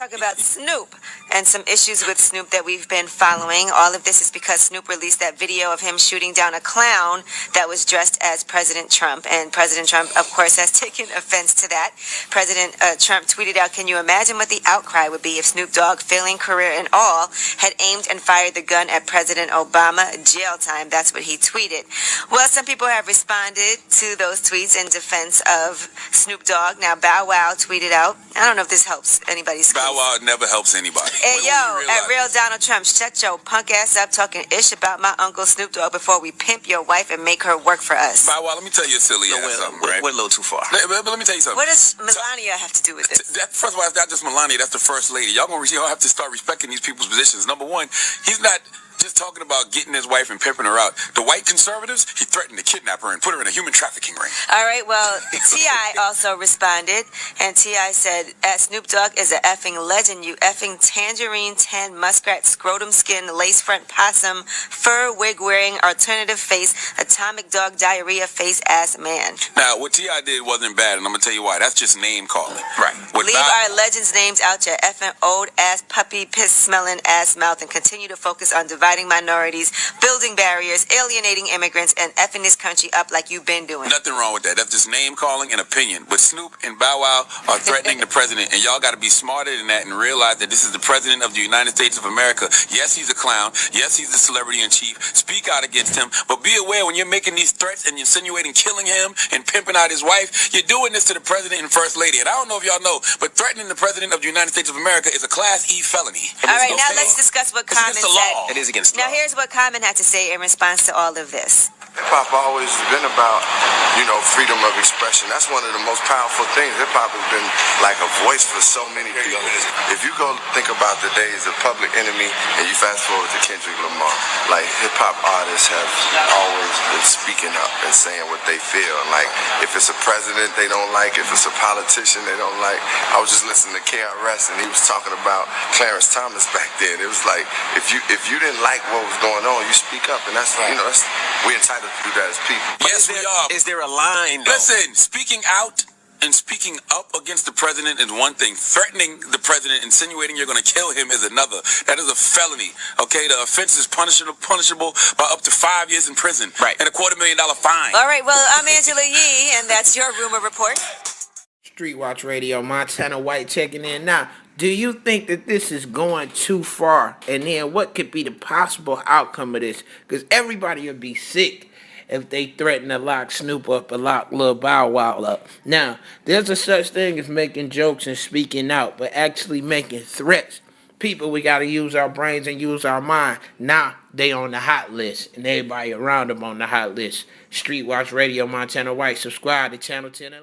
Talk about Snoop and some issues with Snoop that we've been following. All of this is because Snoop released that video of him shooting down a clown that was dressed as President Trump. And President Trump, of course, has taken offense to that. President Trump tweeted out, "Can you imagine what the outcry would be if Snoop Dogg, failing career and all, had aimed and fired the gun at President Obama? Jail time." That's what he tweeted. Well, some people have responded to those tweets in defense of Snoop Dogg. Now, Bow Wow tweeted out, I don't know if this helps anybody's Bow Wow never helps anybody. Hey, yo, at Real Donald Trump, shut your punk ass up talking ish about my uncle Snoop Dogg before we pimp your wife and make her work for us. Bow Wow, let me tell you a silly ass something, right? We're a little too far. But let me tell you something. What does Melania have to do with this? First of all, it's not just Melania, that's the first lady. Y'all have to start respecting these people's positions. Number one, he's not just talking about getting his wife and pimping her out. The white conservatives, he threatened to kidnap her and put her in a human trafficking ring. All right, well, T.I. also responded, and T.I. said, Snoop Dogg is a effing legend, you effing tangerine tan muskrat scrotum skin lace front possum fur wig wearing alternative face atomic dog diarrhea face ass man. Now, what T.I. did wasn't bad, and I'm gonna tell you why. That's just name calling. Right. Leave our legends' names out your effing old ass puppy piss smelling ass mouth and continue to focus on dividing minorities, building barriers, alienating immigrants, and effing this country up like you've been doing. Nothing wrong with that. That's just name calling and opinion. But Snoop and Bow Wow are threatening the president, and y'all got to be smarter than that and realize that this is the president of the United States of America. Yes, he's a clown. Yes, he's the celebrity in chief. Speak out against him, but be aware when you're making these threats and insinuating killing him and pimping out his wife, you're doing this to the president and first lady. And I don't know if y'all know, but threatening the president of the United States of America is a Class E felony. All right, now let's discuss what Common said. It is against the Now law. here's what Common had to say in response to all of this. Hip-hop always been about, freedom of expression. That's one of the most powerful things. Hip-hop has been like a voice for so many people. If you go think about the days of Public Enemy and you fast forward to Kendrick Lamar, like hip-hop artists have always been speaking up and saying what they feel. Like if it's a president they don't like, if it's a politician they don't like. I was just listening to KRS and he was talking about Clarence Thomas back then. It was like if you didn't like what was going on, you speak up, and that's we're entitled to do that as people. Yes, we are. Is there a line, though? Listen, speaking out and speaking up against the president is one thing. Threatening the president, insinuating you're going to kill him is another. That is a felony. Okay, the offense is punishable by up to 5 years in prison. Right. And a $250,000 fine. All right, well, I'm Angela Yee, and that's your rumor report. Street Watch Radio, Montana White checking in now. Do you think that this is going too far? And then what could be the possible outcome of this? Because everybody would be sick if they threaten to lock Snoop up or lock Lil Bow Wow up. Now, there's a such thing as making jokes and speaking out, but actually making threats. People, we got to use our brains and use our mind. Now, they on the hot list, and everybody around them on the hot list. Street Watch Radio, Montana White. Subscribe to Channel 10.